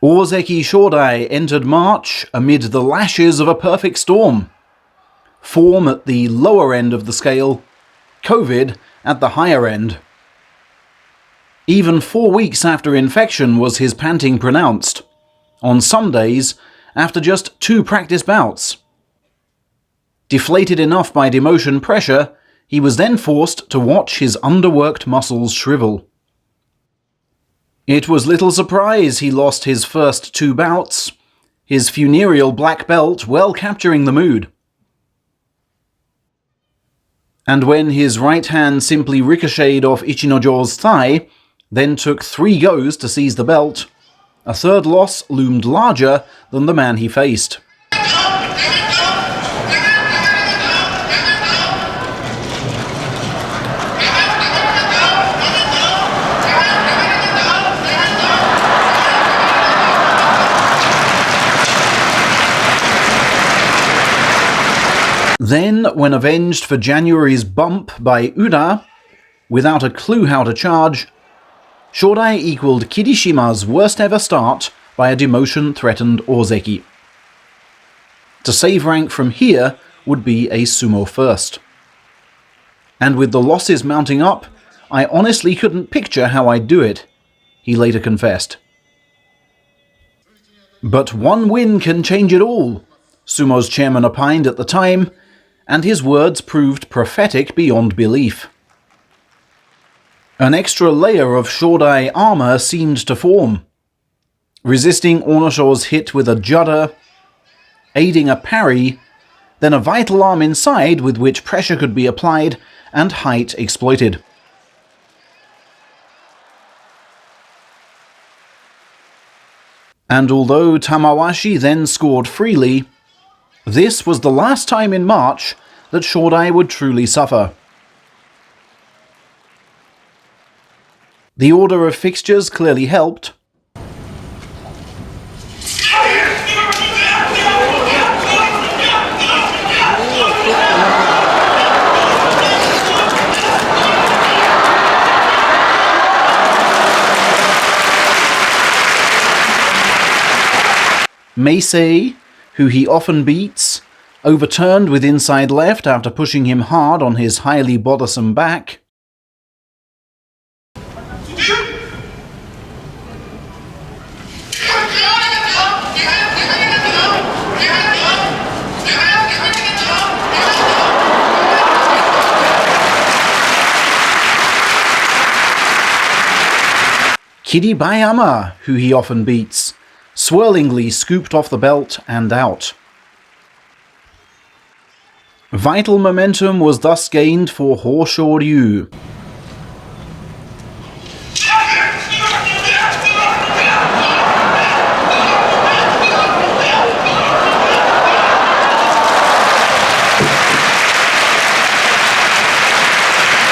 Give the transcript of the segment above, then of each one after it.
Ozeki Shodai entered March amid the lashes of a perfect storm. Form at the lower end of the scale, COVID at the higher end. Even 4 weeks after infection was his panting pronounced, on some days after just 2 practice bouts. Deflated enough by demotion pressure, he was then forced to watch his underworked muscles shrivel. It was little surprise he lost his first 2 bouts, his funereal black belt well capturing the mood. And when his right hand simply ricocheted off Ichinojo's thigh, then took 3 goes to seize the belt, a third loss loomed larger than the man he faced. Then, when avenged for January's bump by Uda, without a clue how to charge, Shodai equaled Kirishima's worst ever start by a demotion-threatened Ozeki. To save rank from here would be a sumo first. And with the losses mounting up, I honestly couldn't picture how I'd do it, he later confessed. But one win can change it all, sumo's chairman opined at the time, and his words proved prophetic beyond belief. An extra layer of Shodai armor seemed to form, resisting Onosho's hit with a judder, aiding a parry, then a vital arm inside with which pressure could be applied and height exploited. And although Tamawashi then scored freely, this was the last time in March that Shodai would truly suffer. The order of fixtures clearly helped. Meisei, who he often beats, overturned with inside left after pushing him hard on his highly bothersome back. Kiribayama, who he often beats, swirlingly scooped off the belt and out. Vital momentum was thus gained for Hoshoryu.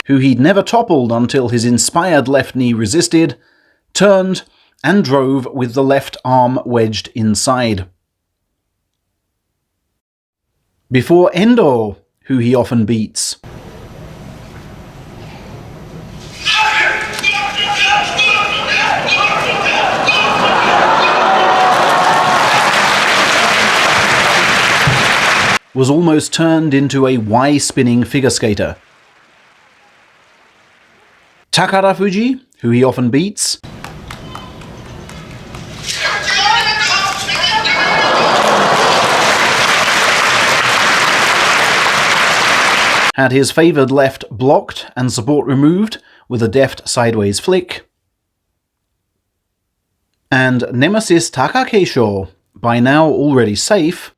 Who he'd never toppled until his inspired left knee resisted, turned, and drove with the left arm wedged inside. Before Endo, who he often beats. Was almost turned into a Y-spinning figure skater. Terunofuji, who he often beats. Had his favoured left blocked and support removed with a deft sideways flick. And Nemesis Takakeisho, by now already safe,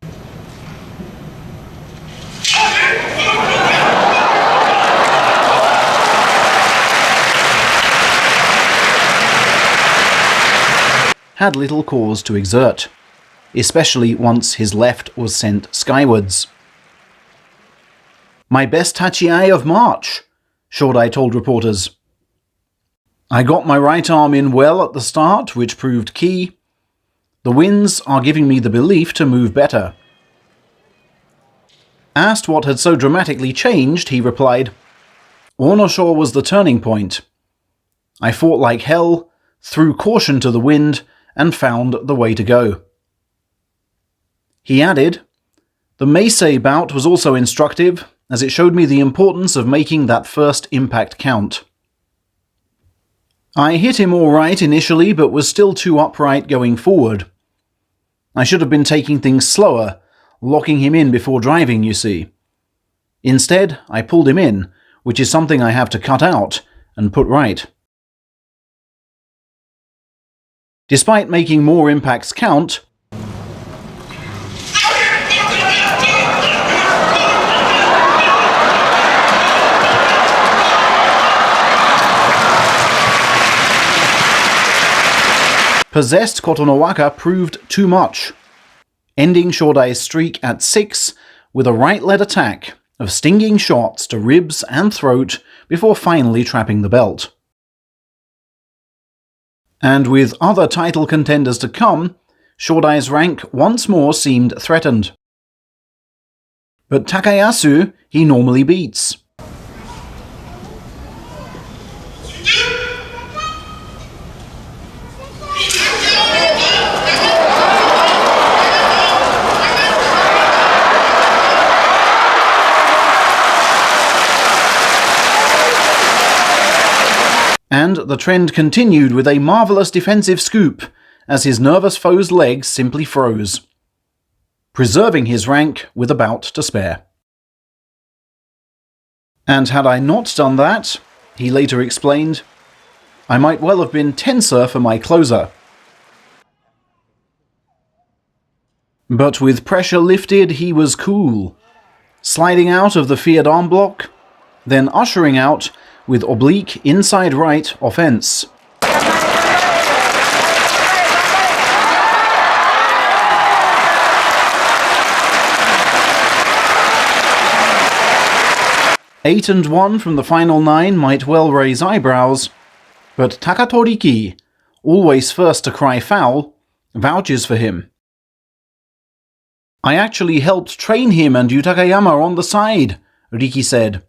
had little cause to exert, especially once his left was sent skywards. My best tachi-ai of March, Shodai told reporters. I got my right arm in well at the start, which proved key. The wins are giving me the belief to move better. Asked what had so dramatically changed, he replied, Onosho was the turning point. I fought like hell, threw caution to the wind, and found the way to go. He added, "The Meisei bout was also instructive, as it showed me the importance of making that first impact count. I hit him all right initially, but was still too upright going forward. I should have been taking things slower, locking him in before driving, you see. Instead, I pulled him in, which is something I have to cut out and put right." Despite making more impacts count, possessed Kotonowaka proved too much, ending Shodai's streak at 6 with a right-led attack of stinging shots to ribs and throat before finally trapping the belt. And with other title contenders to come, Shodai's rank once more seemed threatened. But Takayasu he normally beats. And the trend continued with a marvellous defensive scoop as his nervous foe's legs simply froze, preserving his rank with a bout to spare. "And had I not done that," he later explained, "I might well have been tenser for my closer." But with pressure lifted, he was cool, sliding out of the feared arm block, then ushering out with oblique inside right offense. Eight and 1 from the final 9 might well raise eyebrows, but Takatoriki, always first to cry foul, vouches for him. "I actually helped train him and Yutakayama on the side," Riki said,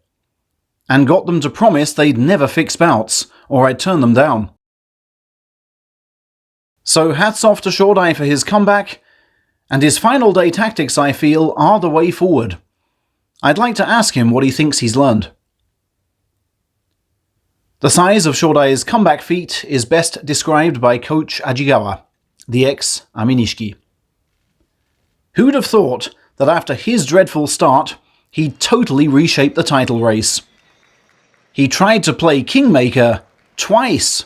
"and got them to promise they'd never fix bouts, or I'd turn them down." So hats off to Shodai for his comeback, and his final day tactics, I feel, are the way forward. I'd like to ask him what he thinks he's learned. The size of Shodai's comeback feat is best described by coach Ajigawa, the ex-Aminishiki. Who'd have thought that after his dreadful start, he'd totally reshaped the title race? He tried to play Kingmaker twice.